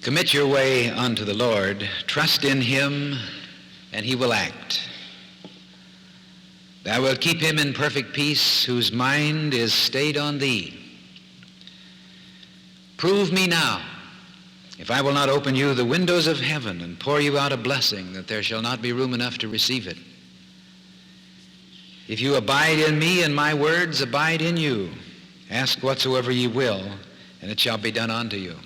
Commit your way unto the Lord, trust in him, and he will act. Thou wilt keep him in perfect peace, whose mind is stayed on thee. Prove me now, if I will not open you the windows of heaven and pour you out a blessing, that there shall not be room enough to receive it. If you abide in me and my words abide in you, ask whatsoever ye will, and it shall be done unto you.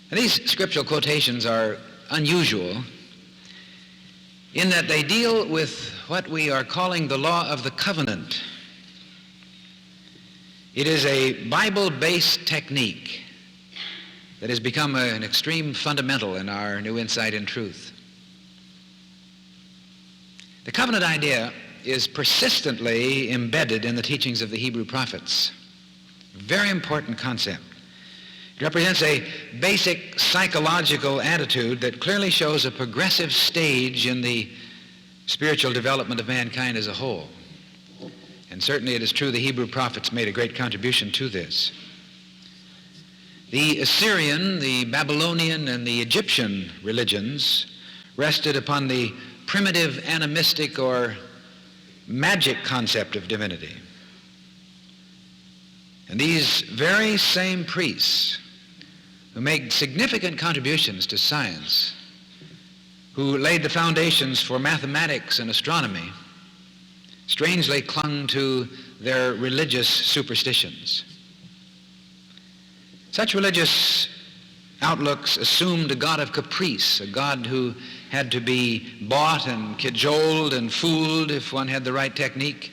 And these scriptural quotations are unusual in that they deal with what we are calling the law of the covenant. It is a Bible-based technique that has become an extreme fundamental in our new insight in truth. The covenant idea is persistently embedded in the teachings of the Hebrew prophets. Very important concept. It represents a basic psychological attitude that clearly shows a progressive stage in the spiritual development of mankind as a whole. And certainly it is true the Hebrew prophets made a great contribution to this. The Assyrian, the Babylonian, and the Egyptian religions rested upon the primitive animistic or magic concept of divinity. And these very same priests who made significant contributions to science, who laid the foundations for mathematics and astronomy, strangely clung to their religious superstitions. Such religious outlooks assumed a God of caprice, a God who had to be bought and cajoled and fooled if one had the right technique.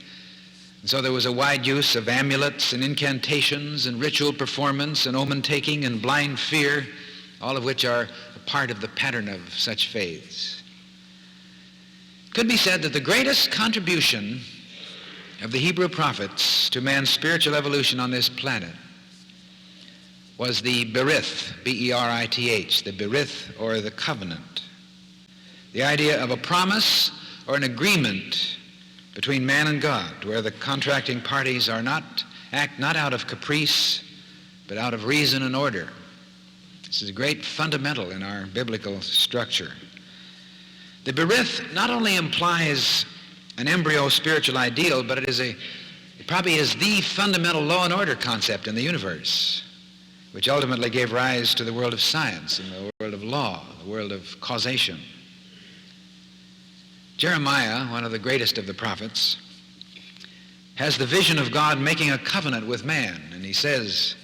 And so there was a wide use of amulets and incantations and ritual performance and omen-taking and blind fear, all of which are a part of the pattern of such faiths. It could be said that the greatest contribution of the Hebrew prophets to man's spiritual evolution on this planet was the berith, B-E-R-I-T-H, the berith or the covenant. The idea of a promise or an agreement between man and God, where the contracting parties act not out of caprice, but out of reason and order. This is a great fundamental in our biblical structure. The berith not only implies an embryo spiritual ideal, but it probably is the fundamental law and order concept in the universe, which ultimately gave rise to the world of science and the world of law, the world of causation. Jeremiah, one of the greatest of the prophets, has the vision of God making a covenant with man. And he says,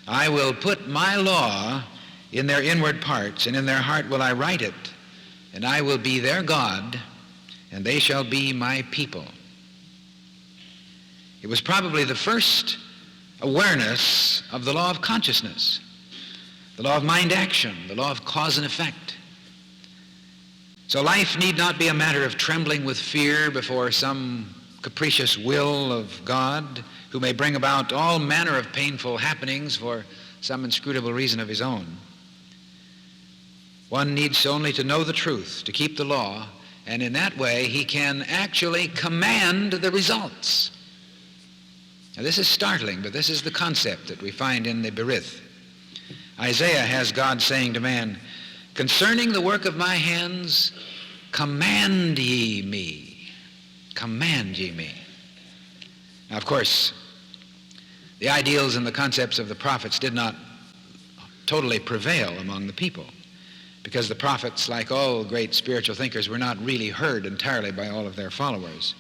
I will put my law in their inward parts, and in their heart will I write it, and I will be their God, and they shall be my people. It was probably the first awareness of the law of consciousness, the law of mind action, the law of cause and effect. So life need not be a matter of trembling with fear before some capricious will of God who may bring about all manner of painful happenings for some inscrutable reason of his own. One needs only to know the truth, to keep the law, and in that way he can actually command the results. Now this is startling, but this is the concept that we find in the berith. Isaiah has God saying to man, concerning the work of my hands, command ye me. Command ye me. Now, of course, the ideals and the concepts of the prophets did not totally prevail among the people, because the prophets, like all great spiritual thinkers, were not really heard entirely by all of their followers.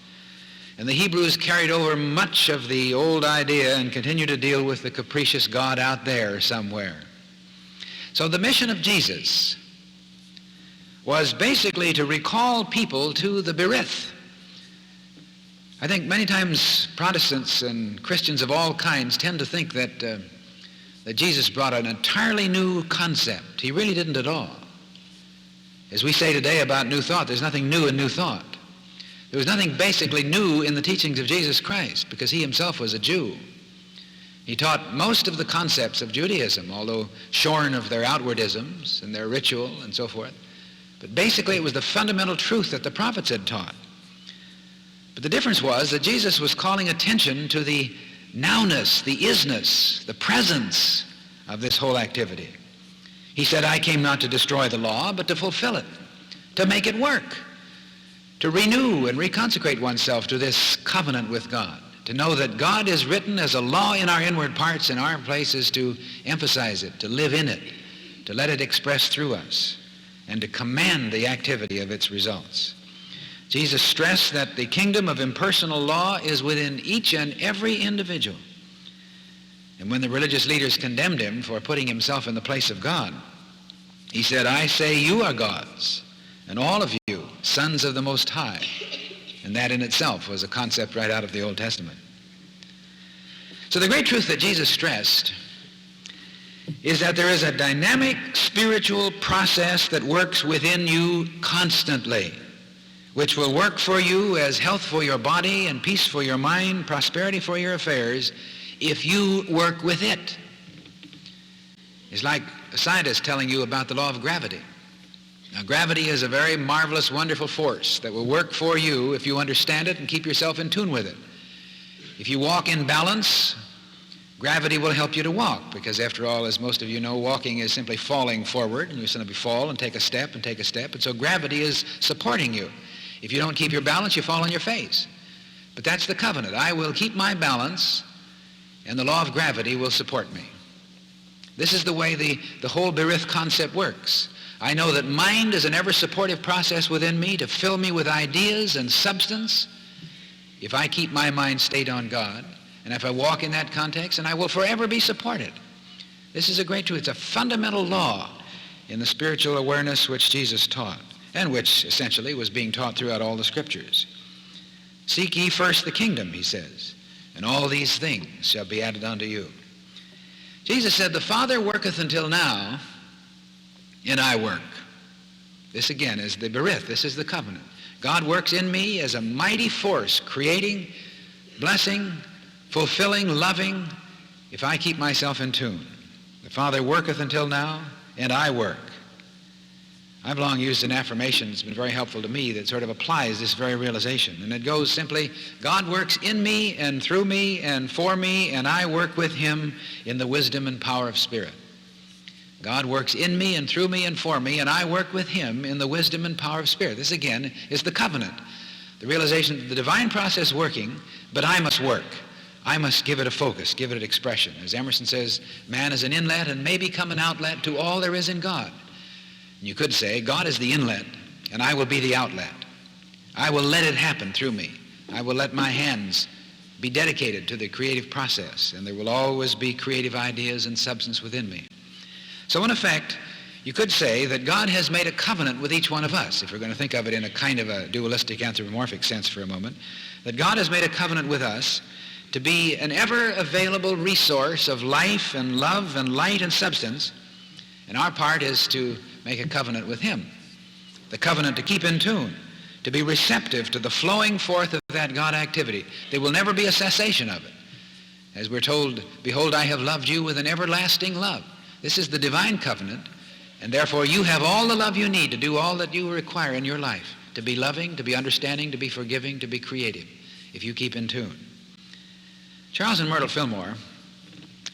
And the Hebrews carried over much of the old idea and continued to deal with the capricious God out there somewhere. So the mission of Jesus was basically to recall people to the berith. I think many times Protestants and Christians of all kinds tend to think that Jesus brought an entirely new concept. He really didn't at all. As we say today about new thought, there's nothing new in new thought. There was nothing basically new in the teachings of Jesus Christ, because he himself was a Jew. He taught most of the concepts of Judaism, although shorn of their outward isms and their ritual and so forth. But basically it was the fundamental truth that the prophets had taught. But the difference was that Jesus was calling attention to the nowness, the isness, the presence of this whole activity. He said, I came not to destroy the law, but to fulfill it, to make it work, to renew and reconsecrate oneself to this covenant with God, to know that God is written as a law in our inward parts, and our place is to emphasize it, to live in it, to let it express through us, and to command the activity of its results. Jesus stressed that the kingdom of impersonal law is within each and every individual. And when the religious leaders condemned him for putting himself in the place of God, he said, I say you are gods, and all of you sons of the Most High. And that in itself was a concept right out of the Old Testament. So the great truth that Jesus stressed is that there is a dynamic spiritual process that works within you constantly, which will work for you as health for your body and peace for your mind, prosperity for your affairs, if you work with it. It's like a scientist telling you about the law of gravity. Now, gravity is a very marvelous, wonderful force that will work for you if you understand it and keep yourself in tune with it. If you walk in balance, gravity will help you to walk, because after all, as most of you know, walking is simply falling forward, and you simply fall and take a step and take a step, and so gravity is supporting you. If you don't keep your balance, you fall on your face. But that's the covenant. I will keep my balance, and the law of gravity will support me. This is the way the whole Berith concept works. I know that mind is an ever-supportive process within me to fill me with ideas and substance if I keep my mind stayed on God, and if I walk in that context, and I will forever be supported. This is a great truth. It's a fundamental law in the spiritual awareness which Jesus taught, and which essentially was being taught throughout all the Scriptures. Seek ye first the kingdom, he says, and all these things shall be added unto you. Jesus said, the Father worketh until now, and I work. This again is the Berith. This is the covenant. God works in me as a mighty force, creating, blessing, fulfilling, loving, if I keep myself in tune. The Father worketh until now, and I work. I've long used an affirmation that's been very helpful to me that sort of applies this very realization. And it goes simply, God works in me and through me and for me, and I work with him in the wisdom and power of Spirit. God works in me and through me and for me, and I work with him in the wisdom and power of Spirit. This again is the covenant. The realization that the divine process working, but I must work. I must give it a focus, give it an expression. As Emerson says, man is an inlet and may become an outlet to all there is in God. You could say, God is the inlet, and I will be the outlet. I will let it happen through me. I will let my hands be dedicated to the creative process, and there will always be creative ideas and substance within me. So in effect, you could say that God has made a covenant with each one of us, if we're going to think of it in a kind of a dualistic anthropomorphic sense for a moment, that God has made a covenant with us to be an ever-available resource of life and love and light and substance, and our part is to make a covenant with him. The covenant to keep in tune, to be receptive to the flowing forth of that God activity. There will never be a cessation of it. As we're told, behold, I have loved you with an everlasting love. This is the divine covenant, and therefore you have all the love you need to do all that you require in your life, to be loving, to be understanding, to be forgiving, to be creative, if you keep in tune. Charles and Myrtle Fillmore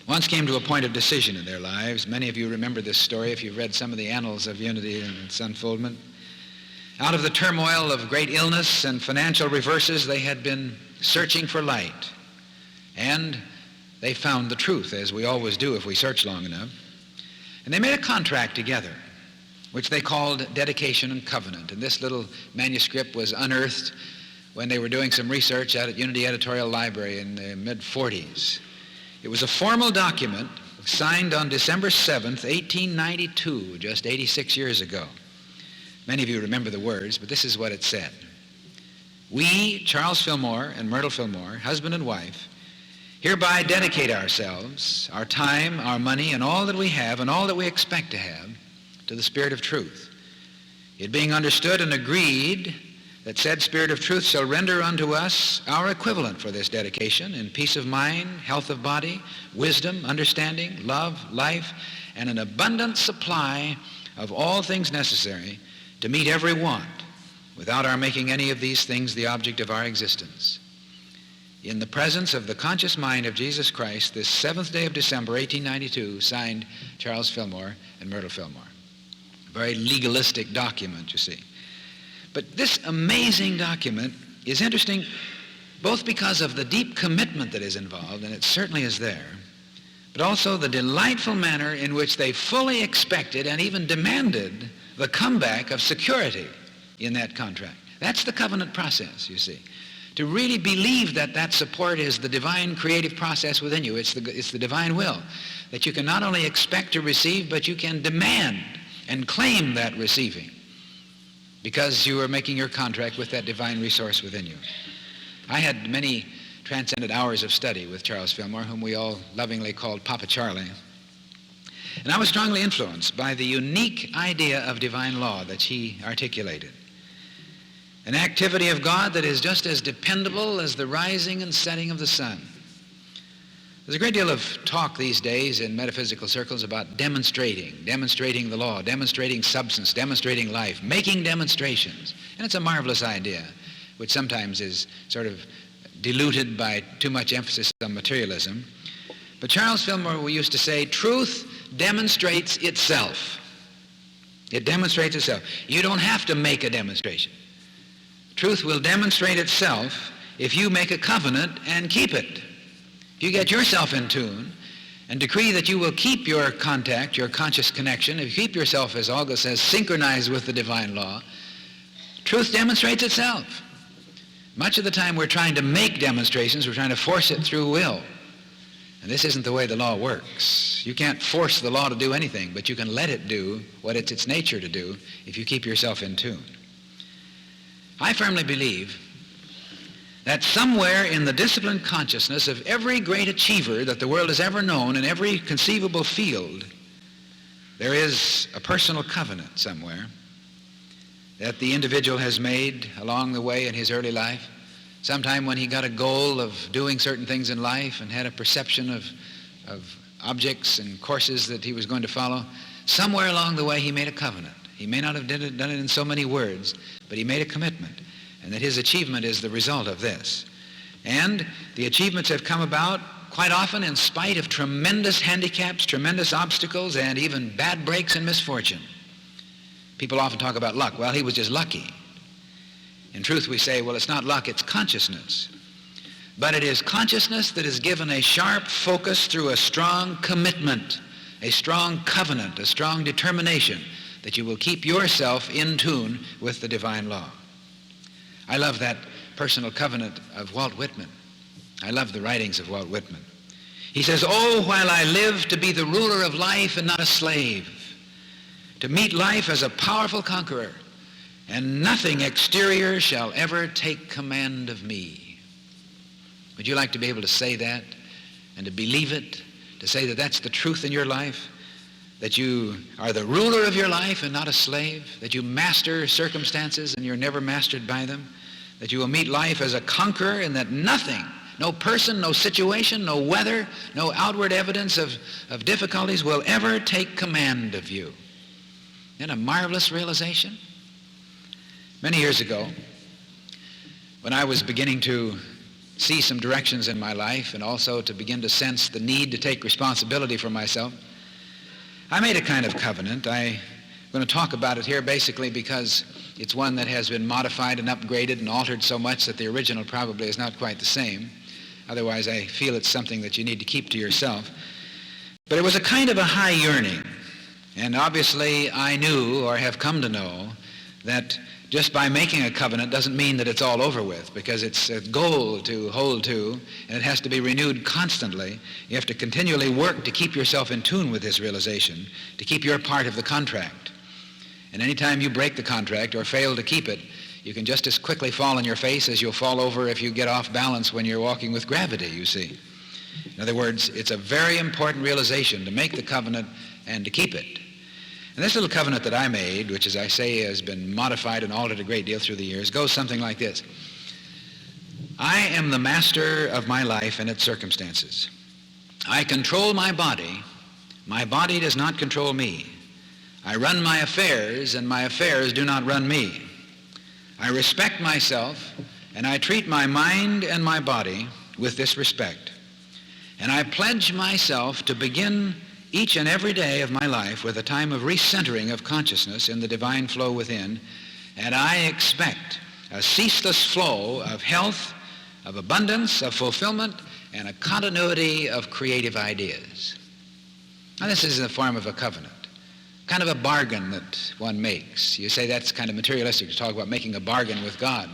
once came to a point of decision in their lives. Many of you remember this story if you've read some of the annals of unity and its unfoldment. Out of the turmoil of great illness and financial reverses, they had been searching for light. And they found the truth, as we always do if we search long enough. And they made a contract together, which they called Dedication and Covenant. And this little manuscript was unearthed when they were doing some research out at Unity Editorial Library in the mid-40s. It was a formal document signed on December 7th, 1892, just 86 years ago. Many of you remember the words, but this is what it said. We, Charles Fillmore and Myrtle Fillmore, husband and wife, hereby dedicate ourselves, our time, our money, and all that we have and all that we expect to have to the Spirit of Truth. It being understood and agreed that said Spirit of Truth shall render unto us our equivalent for this dedication in peace of mind, health of body, wisdom, understanding, love, life, and an abundant supply of all things necessary to meet every want without our making any of these things the object of our existence. in the presence of the conscious mind of Jesus Christ, this 7th day of December, 1892, signed Charles Fillmore and Myrtle Fillmore. A very legalistic document, you see. But this amazing document is interesting both because of the deep commitment that is involved, and it certainly is there, but also the delightful manner in which they fully expected and even demanded the comeback of security in that contract. That's the covenant process, you see. To really believe that that support is the divine creative process within you. It's the divine will that you can not only expect to receive, but you can demand and claim that receiving because you are making your contract with that divine resource within you. I had many transcendent hours of study with Charles Fillmore, whom we all lovingly called Papa Charlie. And I was strongly influenced by the unique idea of divine law that he articulated. An activity of God that is just as dependable as the rising and setting of the sun. There's a great deal of talk these days in metaphysical circles about demonstrating the law, demonstrating substance, demonstrating life, making demonstrations. And it's a marvelous idea, which sometimes is sort of diluted by too much emphasis on materialism. But Charles Fillmore used to say, truth demonstrates itself. It demonstrates itself. You don't have to make a demonstration. Truth will demonstrate itself if you make a covenant and keep it. If you get yourself in tune and decree that you will keep your contact, your conscious connection, if you keep yourself, as August says, synchronized with the divine law, truth demonstrates itself. Much of the time we're trying to make demonstrations, we're trying to force it through will. And this isn't the way the law works. You can't force the law to do anything, but you can let it do what it's its nature to do if you keep yourself in tune. I firmly believe that somewhere in the disciplined consciousness of every great achiever that the world has ever known in every conceivable field, there is a personal covenant somewhere that the individual has made along the way in his early life, sometime when he got a goal of doing certain things in life and had a perception of objects and courses that he was going to follow. Somewhere along the way he made a covenant. He may not have done it in so many words, but he made a commitment, and that his achievement is the result of this. And the achievements have come about quite often in spite of tremendous handicaps, tremendous obstacles, and even bad breaks and misfortune. People often talk about luck. Well, he was just lucky. In truth, we say, well, it's not luck, it's consciousness. But it is consciousness that is given a sharp focus through a strong commitment, a strong covenant, a strong determination that you will keep yourself in tune with the divine law. I love that personal covenant of Walt Whitman. I love the writings of Walt Whitman. He says, "Oh, while I live to be the ruler of life and not a slave, to meet life as a powerful conqueror, and nothing exterior shall ever take command of me." Would you like to be able to say that and to believe it, to say that that's the truth in your life? That you are the ruler of your life and not a slave, that you master circumstances and you're never mastered by them, that you will meet life as a conqueror and that nothing, no person, no situation, no weather, no outward evidence of difficulties will ever take command of you. Isn't that a marvelous realization? Many years ago, when I was beginning to see some directions in my life and also to begin to sense the need to take responsibility for myself, I made a kind of covenant. I'm going to talk about it here basically because it's one that has been modified and upgraded and altered so much that the original probably is not quite the same. Otherwise, I feel it's something that you need to keep to yourself. But it was a kind of a high yearning. And obviously, I knew or have come to know that just by making a covenant doesn't mean that it's all over with, because it's a goal to hold to, and it has to be renewed constantly. You have to continually work to keep yourself in tune with this realization, to keep your part of the contract. And anytime you break the contract or fail to keep it, you can just as quickly fall on your face as you'll fall over if you get off balance when you're walking with gravity, you see. In other words, it's a very important realization to make the covenant and to keep it. And this little covenant that I made, which as I say has been modified and altered a great deal through the years, goes something like this. I am the master of my life and its circumstances. I control my body. My body does not control me. I run my affairs, and my affairs do not run me. I respect myself, and I treat my mind and my body with this respect. And I pledge myself to begin each and every day of my life with a time of recentering of consciousness in the divine flow within, and I expect a ceaseless flow of health, of abundance, of fulfillment, and a continuity of creative ideas. Now, this is in the form of a covenant, kind of a bargain that one makes. You say that's kind of materialistic to talk about making a bargain with God.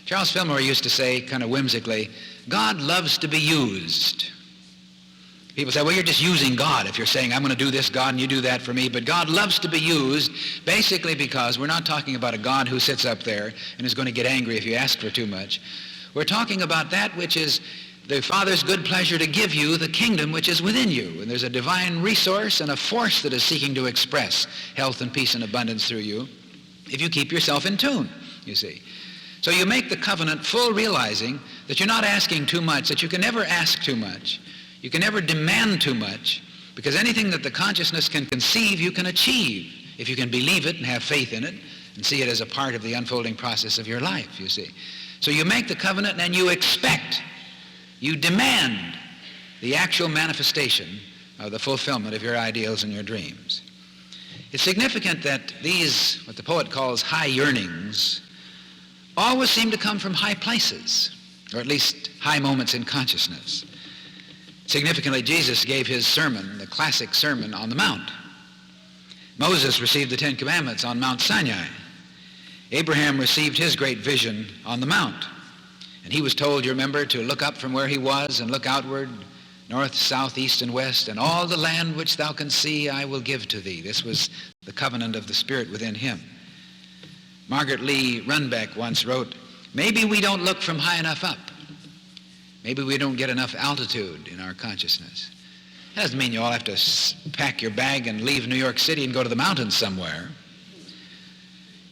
Charles Fillmore used to say, kind of whimsically, God loves to be used. People say, well, you're just using God if you're saying, I'm going to do this, God, and you do that for me. But God loves to be used basically because we're not talking about a God who sits up there and is going to get angry if you ask for too much. We're talking about that which is the Father's good pleasure to give you, the kingdom which is within you. And there's a divine resource and a force that is seeking to express health and peace and abundance through you if you keep yourself in tune, you see. So you make the covenant full realizing that you're not asking too much, that you can never ask too much. You can never demand too much, because anything that the consciousness can conceive, you can achieve if you can believe it and have faith in it and see it as a part of the unfolding process of your life, you see. So you make the covenant and you expect, you demand the actual manifestation of the fulfillment of your ideals and your dreams. It's significant that these, what the poet calls high yearnings, always seem to come from high places, or at least high moments in consciousness. Significantly, Jesus gave his sermon, the classic Sermon on the Mount. Moses received the Ten Commandments on Mount Sinai. Abraham received his great vision on the Mount. And he was told, you remember, to look up from where he was and look outward, north, south, east, and west, and all the land which thou canst see I will give to thee. This was the covenant of the Spirit within him. Margaret Lee Runbeck once wrote, maybe we don't look from high enough up. Maybe we don't get enough altitude in our consciousness. That doesn't mean you all have to pack your bag and leave New York City and go to the mountains somewhere.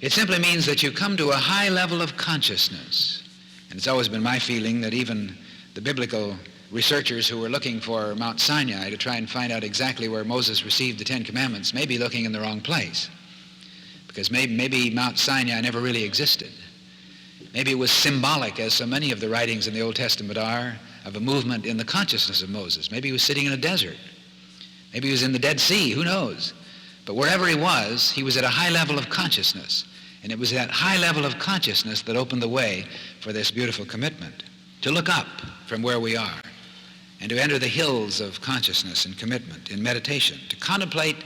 It simply means that you come to a high level of consciousness. And it's always been my feeling that even the biblical researchers who were looking for Mount Sinai to try and find out exactly where Moses received the Ten Commandments may be looking in the wrong place. Because maybe Mount Sinai never really existed. Maybe it was symbolic, as so many of the writings in the Old Testament are, of a movement in the consciousness of Moses. Maybe he was sitting in a desert. Maybe he was in the Dead Sea, who knows? But wherever he was at a high level of consciousness. And it was that high level of consciousness that opened the way for this beautiful commitment, to look up from where we are and to enter the hills of consciousness and commitment in meditation, to contemplate,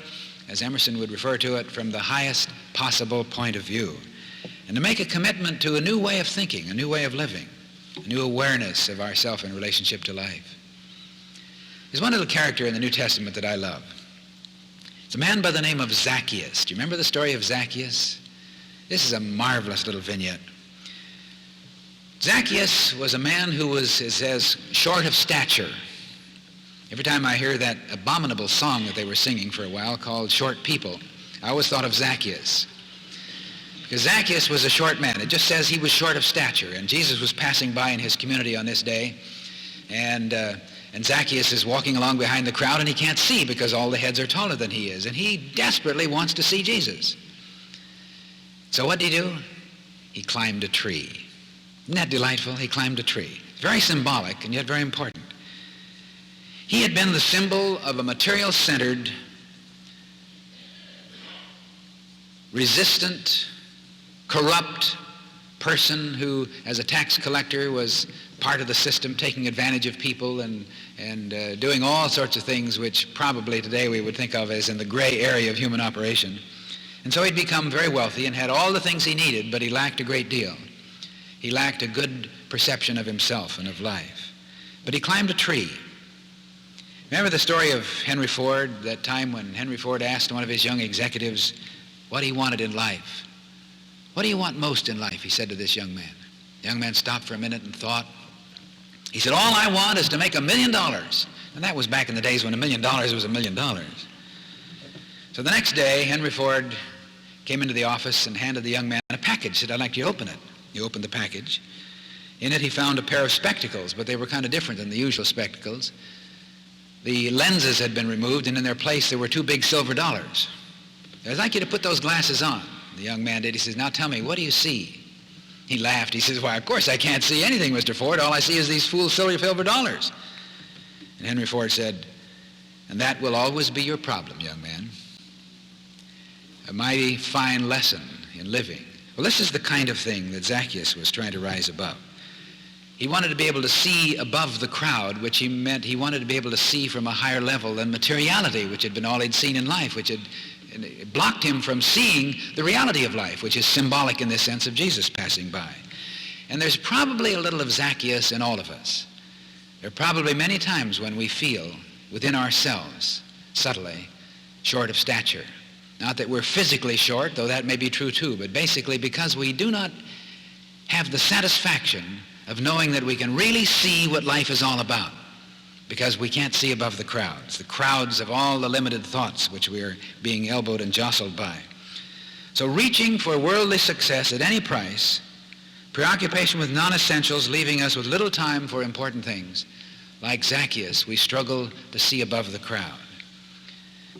as Emerson would refer to it, from the highest possible point of view, and to make a commitment to a new way of thinking, a new way of living, a new awareness of ourself in relationship to life. There's one little character in the New Testament that I love. It's a man by the name of Zacchaeus. Do you remember the story of Zacchaeus? This is a marvelous little vignette. Zacchaeus was a man who was, it says, short of stature. Every time I hear that abominable song that they were singing for a while called Short People, I always thought of Zacchaeus. Because Zacchaeus was a short man. It just says he was short of stature. And Jesus was passing by in his community on this day. And Zacchaeus is walking along behind the crowd, and he can't see because all the heads are taller than he is. And he desperately wants to see Jesus. So what did he do? He climbed a tree. Isn't that delightful? He climbed a tree. Very symbolic and yet very important. He had been the symbol of a material-centered, resistant, corrupt person who, as a tax collector, was part of the system, taking advantage of people and doing all sorts of things which probably today we would think of as in the gray area of human operation. And so he'd become very wealthy and had all the things he needed, but he lacked a great deal. He lacked a good perception of himself and of life. But he climbed a tree. Remember the story of Henry Ford, that time when Henry Ford asked one of his young executives what he wanted in life. What do you want most in life? He said to this young man. The young man stopped for a minute and thought. He said, all I want is to make $1 million. And that was back in the days when $1 million was $1 million. So the next day, Henry Ford came into the office and handed the young man a package. He said, I'd like you to open it. He opened the package. In it, he found a pair of spectacles, but they were kind of different than the usual spectacles. The lenses had been removed, and in their place, there were 2 big silver dollars. I'd like you to put those glasses on. The young man did. He says, now tell me, what do you see? He laughed. He says, "Why, of course I can't see anything, Mr. Ford. All I see is these fool silver dollars." And Henry Ford said, "And that will always be your problem, young man. A mighty fine lesson in living." Well, this is the kind of thing that Zacchaeus was trying to rise above. He wanted to be able to see above the crowd, which he meant he wanted to be able to see from a higher level than materiality, which had been all he'd seen in life, which had blocked him from seeing the reality of life, which is symbolic in this sense of Jesus passing by. And there's probably a little of Zacchaeus in all of us. There are probably many times when we feel within ourselves, subtly, short of stature. Not that we're physically short, though that may be true too, but basically because we do not have the satisfaction of knowing that we can really see what life is all about, because we can't see above the crowds of all the limited thoughts which we are being elbowed and jostled by. So reaching for worldly success at any price, preoccupation with non-essentials leaving us with little time for important things, like Zacchaeus, we struggle to see above the crowd.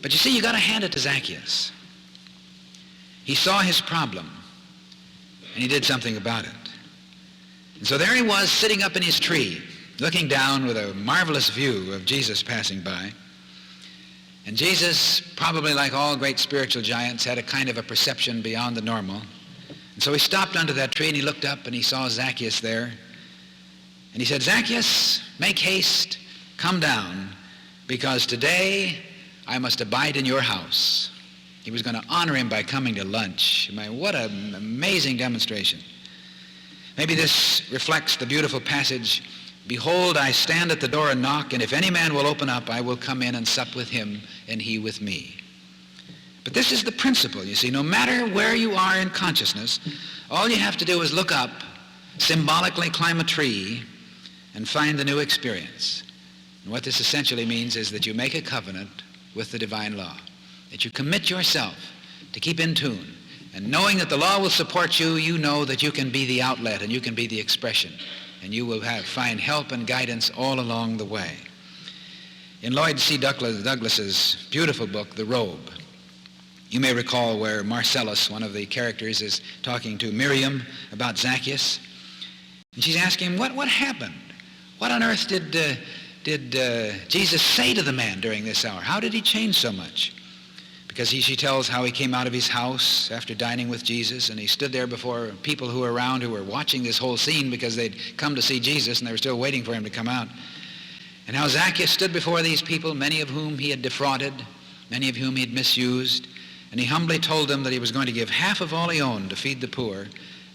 But you see, you got to hand it to Zacchaeus. He saw his problem, and he did something about it. And so there he was, sitting up in his tree, looking down with a marvelous view of Jesus passing by. And Jesus, probably like all great spiritual giants, had a kind of a perception beyond the normal. And so he stopped under that tree and he looked up and he saw Zacchaeus there. And he said, "Zacchaeus, make haste, come down, because today I must abide in your house." He was going to honor him by coming to lunch. I mean, what an amazing demonstration. Maybe this reflects the beautiful passage, "Behold, I stand at the door and knock, and if any man will open up, I will come in and sup with him, and he with me." But this is the principle, you see. No matter where you are in consciousness, all you have to do is look up, symbolically climb a tree, and find the new experience. And what this essentially means is that you make a covenant with the divine law, that you commit yourself to keep in tune. And knowing that the law will support you, you know that you can be the outlet and you can be the expression. And you will find help and guidance all along the way. In Lloyd C. Douglas's beautiful book, The Robe, you may recall where Marcellus, one of the characters, is talking to Miriam about Zacchaeus. And she's asking him, what happened? What on earth did Jesus say to the man during this hour? How did he change so much? Because she tells how he came out of his house after dining with Jesus, and he stood there before people who were around who were watching this whole scene because they'd come to see Jesus and they were still waiting for him to come out. And how Zacchaeus stood before these people, many of whom he had defrauded, many of whom he had misused, and he humbly told them that he was going to give half of all he owned to feed the poor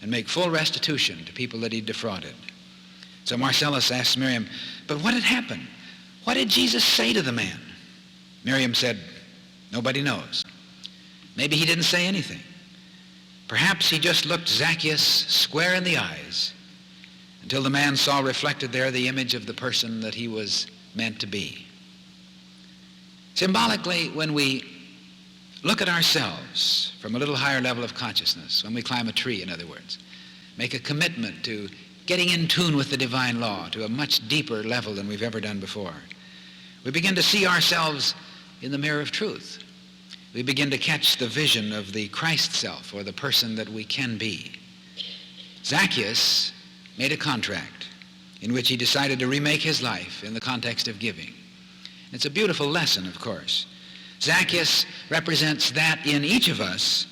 and make full restitution to people that he'd defrauded. So Marcellus asked Miriam, "But what had happened? What did Jesus say to the man?" Miriam said, "Nobody knows. Maybe he didn't say anything. Perhaps he just looked Zacchaeus square in the eyes until the man saw reflected there the image of the person that he was meant to be." Symbolically, when we look at ourselves from a little higher level of consciousness, when we climb a tree, in other words, make a commitment to getting in tune with the divine law to a much deeper level than we've ever done before, we begin to see ourselves in the mirror of truth. We begin to catch the vision of the Christ self, or the person that we can be. Zacchaeus made a contract in which he decided to remake his life in the context of giving. It's a beautiful lesson, of course. Zacchaeus represents that in each of us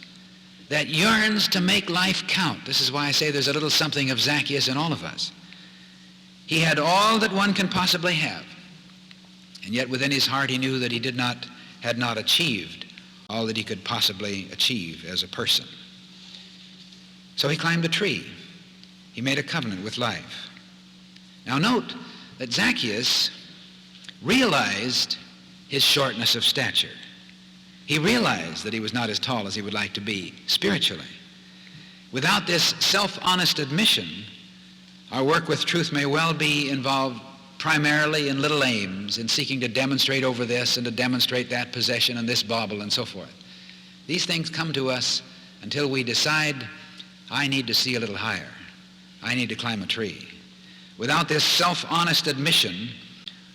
that yearns to make life count. This is why I say there's a little something of Zacchaeus in all of us. He had all that one can possibly have, and yet within his heart he knew that he had not achieved all that he could possibly achieve as a person. So he climbed a tree. He made a covenant with life. Now note that Zacchaeus realized his shortness of stature. He realized that he was not as tall as he would like to be spiritually. Without this self-honest admission, our work with truth may well be involved primarily in little aims, in seeking to demonstrate over this and to demonstrate that possession and this bauble and so forth. These things come to us until we decide, I need to see a little higher. I need to climb a tree. Without this self-honest admission,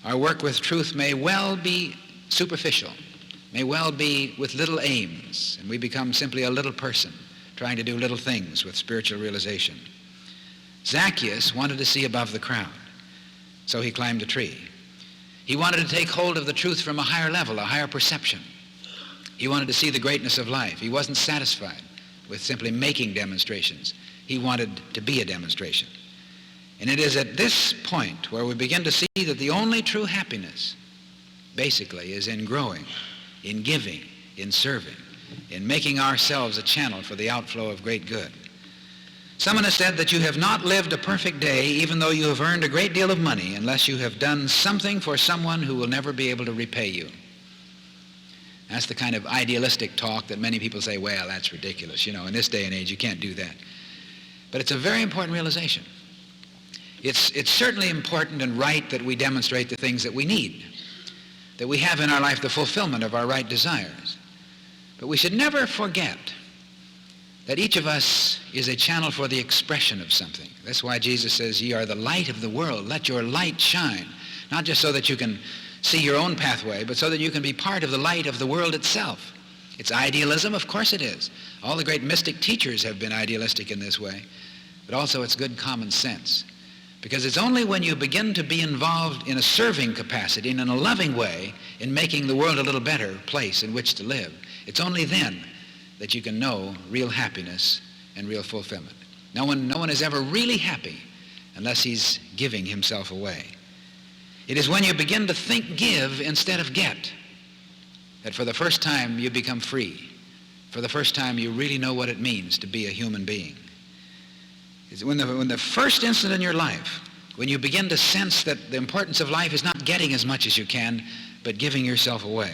our work with truth may well be superficial, may well be with little aims, and we become simply a little person trying to do little things with spiritual realization. Zacchaeus wanted to see above the crowd, so he climbed a tree. He wanted to take hold of the truth from a higher level, a higher perception. He wanted to see the greatness of life. He wasn't satisfied with simply making demonstrations. He wanted to be a demonstration. And it is at this point where we begin to see that the only true happiness, basically, is in growing, in giving, in serving, in making ourselves a channel for the outflow of great good. Someone has said that you have not lived a perfect day even though you have earned a great deal of money unless you have done something for someone who will never be able to repay you. That's the kind of idealistic talk that many people say, well, that's ridiculous. You know, in this day and age, you can't do that. But it's a very important realization. It's certainly important and right that we demonstrate the things that we need, that we have in our life the fulfillment of our right desires. But we should never forget that each of us is a channel for the expression of something. That's why Jesus says, ye are the light of the world. Let your light shine, not just so that you can see your own pathway, but so that you can be part of the light of the world itself. It's idealism, of course it is. All the great mystic teachers have been idealistic in this way, but also it's good common sense. Because it's only when you begin to be involved in a serving capacity and in a loving way in making the world a little better place in which to live, it's only then that you can know real happiness and real fulfillment. No one is ever really happy unless he's giving himself away. It is when you begin to think give instead of get that for the first time you become free. For the first time you really know what it means to be a human being. It's when the first instant in your life, when you begin to sense that the importance of life is not getting as much as you can, but giving yourself away,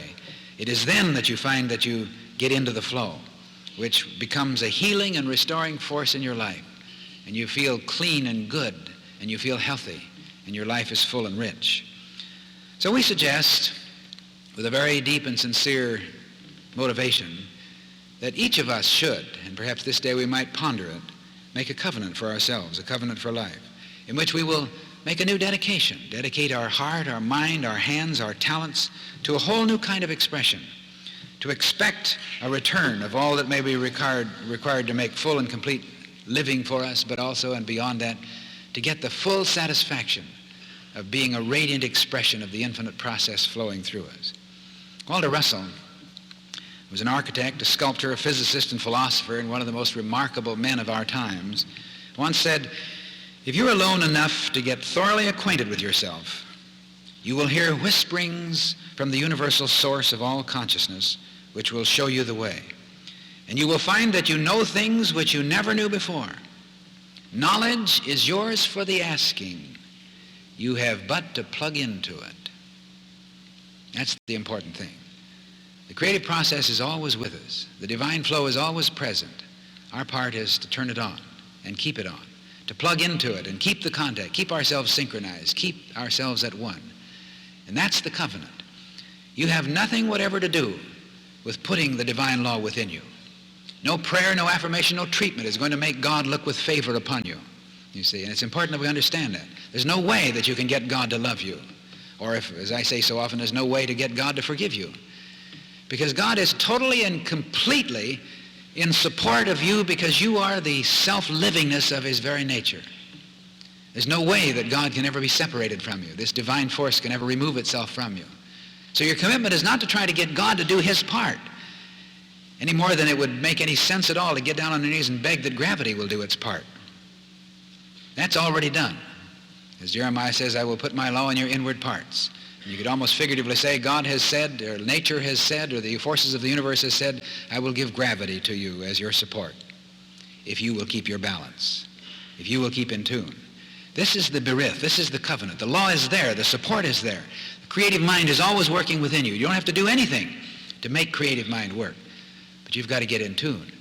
it is then that you find that you get into the flow, which becomes a healing and restoring force in your life. And you feel clean and good, and you feel healthy, and your life is full and rich. So we suggest, with a very deep and sincere motivation, that each of us should, and perhaps this day we might ponder it, make a covenant for ourselves, a covenant for life, in which we will make a new dedication, dedicate our heart, our mind, our hands, our talents to a whole new kind of expression, to expect a return of all that may be required to make full and complete living for us, but also, and beyond that, to get the full satisfaction of being a radiant expression of the infinite process flowing through us. Walter Russell was an architect, a sculptor, a physicist, and philosopher, and one of the most remarkable men of our times, once said, if you're alone enough to get thoroughly acquainted with yourself, you will hear whisperings from the universal source of all consciousness, which will show you the way. And you will find that you know things which you never knew before. Knowledge is yours for the asking. You have but to plug into it. That's the important thing. The creative process is always with us. The divine flow is always present. Our part is to turn it on and keep it on, to plug into it and keep the contact, keep ourselves synchronized, keep ourselves at one. And that's the covenant. You have nothing whatever to do with putting the divine law within you. No prayer, no affirmation, no treatment is going to make God look with favor upon you, you see. And it's important that we understand that. There's no way that you can get God to love you. Or if, as I say so often, there's no way to get God to forgive you. Because God is totally and completely in support of you because you are the self-livingness of his very nature. There's no way that God can ever be separated from you. This divine force can ever remove itself from you. So your commitment is not to try to get God to do his part any more than it would make any sense at all to get down on your knees and beg that gravity will do its part. That's already done. As Jeremiah says, I will put my law in your inward parts. And you could almost figuratively say God has said, or nature has said, or the forces of the universe has said, I will give gravity to you as your support if you will keep your balance, if you will keep in tune. This is the berith, this is the covenant. The law is there, the support is there. The creative mind is always working within you. You don't have to do anything to make creative mind work, but you've got to get in tune,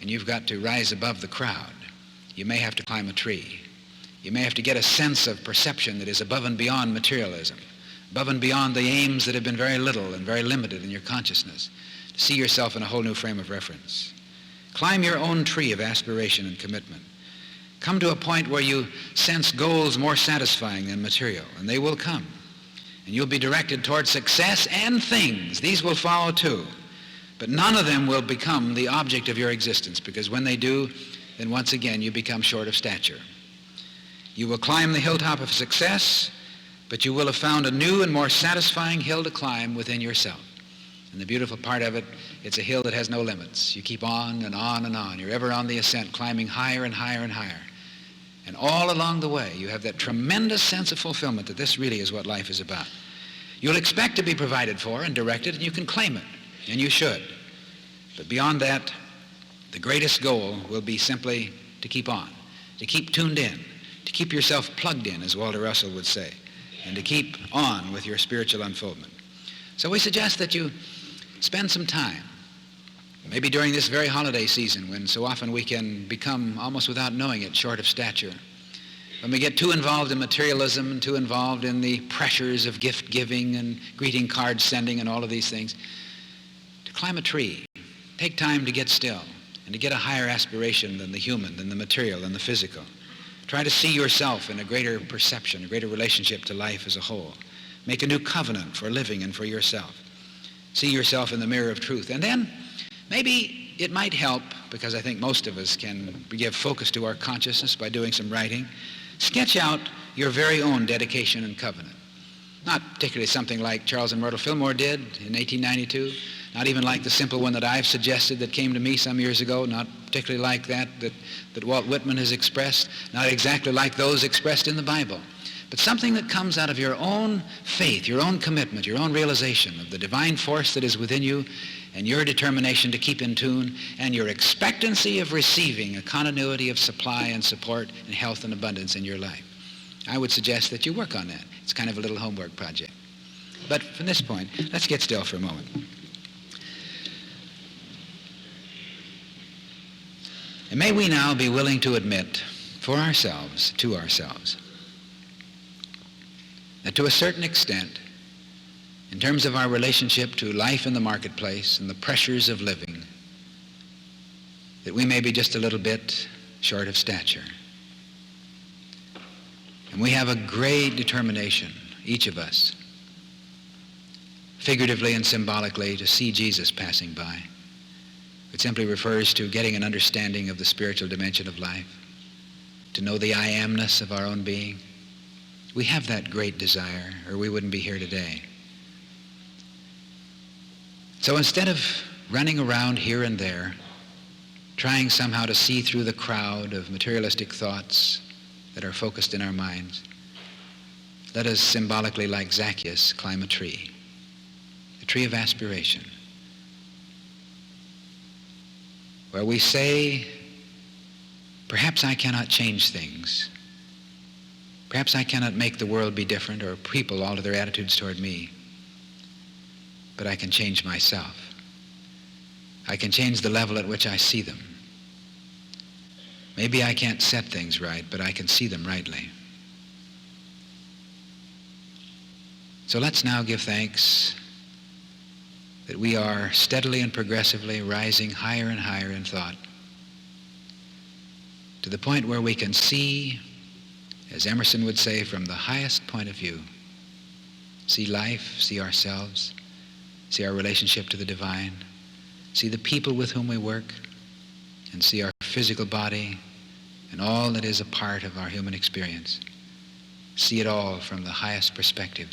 and you've got to rise above the crowd. You may have to climb a tree. You may have to get a sense of perception that is above and beyond materialism, above and beyond the aims that have been very little and very limited in your consciousness, to see yourself in a whole new frame of reference. Climb your own tree of aspiration and commitment. Come to a point where you sense goals more satisfying than material, and they will come. And you'll be directed toward success and things. These will follow too. But none of them will become the object of your existence, because when they do, then once again you become short of stature. You will climb the hilltop of success, but you will have found a new and more satisfying hill to climb within yourself. And the beautiful part of it, it's a hill that has no limits. You keep on and on and on. You're ever on the ascent, climbing higher and higher and higher. And all along the way, you have that tremendous sense of fulfillment that this really is what life is about. You'll expect to be provided for and directed, and you can claim it, and you should. But beyond that, the greatest goal will be simply to keep on, to keep tuned in, to keep yourself plugged in, as Walter Russell would say, and to keep on with your spiritual unfoldment. So we suggest that you spend some time, maybe during this very holiday season when so often we can become, almost without knowing it, short of stature. When we get too involved in materialism and too involved in the pressures of gift giving and greeting card sending and all of these things, to climb a tree, take time to get still and to get a higher aspiration than the human, than the material, than the physical. Try to see yourself in a greater perception, a greater relationship to life as a whole. Make a new covenant for living and for yourself. See yourself in the mirror of truth. And then maybe it might help, because I think most of us can give focus to our consciousness by doing some writing, sketch out your very own dedication and covenant. Not particularly something like Charles and Myrtle Fillmore did in 1892, not even like the simple one that I've suggested that came to me some years ago, not particularly like that Walt Whitman has expressed, not exactly like those expressed in the Bible, but something that comes out of your own faith, your own commitment, your own realization of the divine force that is within you and your determination to keep in tune and your expectancy of receiving a continuity of supply and support and health and abundance in your life. I would suggest that you work on that. It's kind of a little homework project. But from this point, let's get still for a moment. And may we now be willing to admit for ourselves, to ourselves, that to a certain extent, in terms of our relationship to life in the marketplace and the pressures of living, that we may be just a little bit short of stature. And we have a great determination, each of us, figuratively and symbolically, to see Jesus passing by. It simply refers to getting an understanding of the spiritual dimension of life, to know the I amness of our own being. We have that great desire, or we wouldn't be here today. So instead of running around here and there, trying somehow to see through the crowd of materialistic thoughts that are focused in our minds, let us symbolically, like Zacchaeus, climb a tree, the tree of aspiration, where we say, perhaps I cannot change things. Perhaps I cannot make the world be different or people alter their attitudes toward me, but I can change myself. I can change the level at which I see them. Maybe I can't set things right, but I can see them rightly. So let's now give thanks that we are steadily and progressively rising higher and higher in thought to the point where we can see, as Emerson would say, from the highest point of view, see life, see ourselves, see our relationship to the divine, see the people with whom we work, and see our physical body and all that is a part of our human experience. See it all from the highest perspective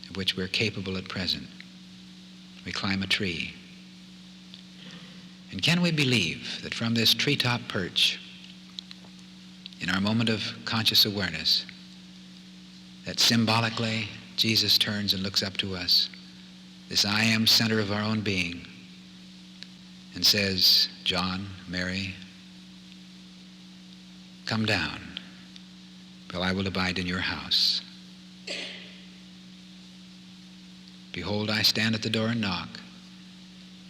of which we're capable at present. We climb a tree. And can we believe that from this treetop perch, in our moment of conscious awareness, that symbolically Jesus turns and looks up to us, this I am center of our own being, and says, John, Mary, come down, for I will abide in your house. Behold, I stand at the door and knock,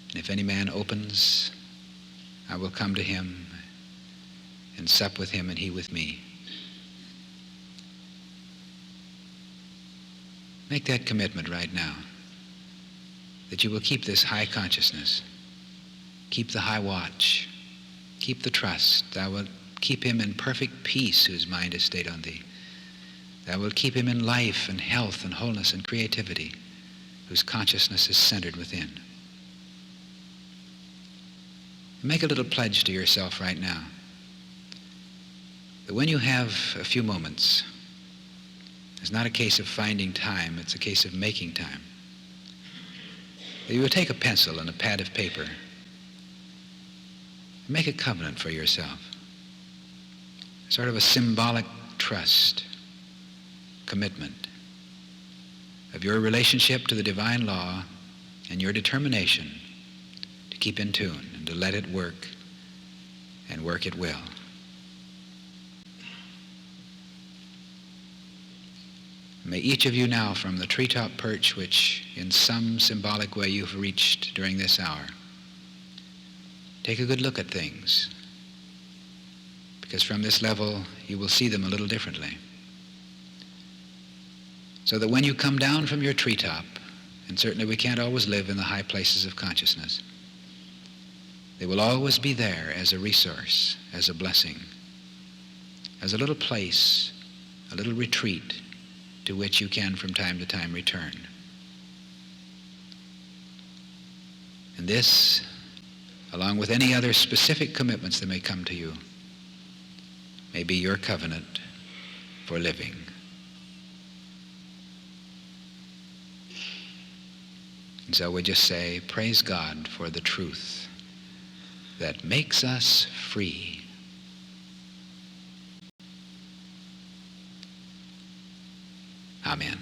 and if any man opens, I will come to him and sup with him and he with me. Make that commitment right now, that you will keep this high consciousness, keep the high watch, keep the trust. Thou wilt keep him in perfect peace whose mind is stayed on thee. Thou wilt keep him in life and health and wholeness and creativity, whose consciousness is centered within. Make a little pledge to yourself right now that when you have a few moments, it's not a case of finding time, it's a case of making time. That you will take a pencil and a pad of paper and make a covenant for yourself. Sort of a symbolic trust, commitment of your relationship to the divine law and your determination to keep in tune and to let it work and work at will. May each of you now, from the treetop perch which in some symbolic way you've reached during this hour, take a good look at things, because from this level you will see them a little differently. So that when you come down from your treetop, and certainly we can't always live in the high places of consciousness, they will always be there as a resource, as a blessing, as a little place, a little retreat to which you can from time to time return. And this, along with any other specific commitments that may come to you, may be your covenant for living. And so we just say, praise God for the truth that makes us free. Amen.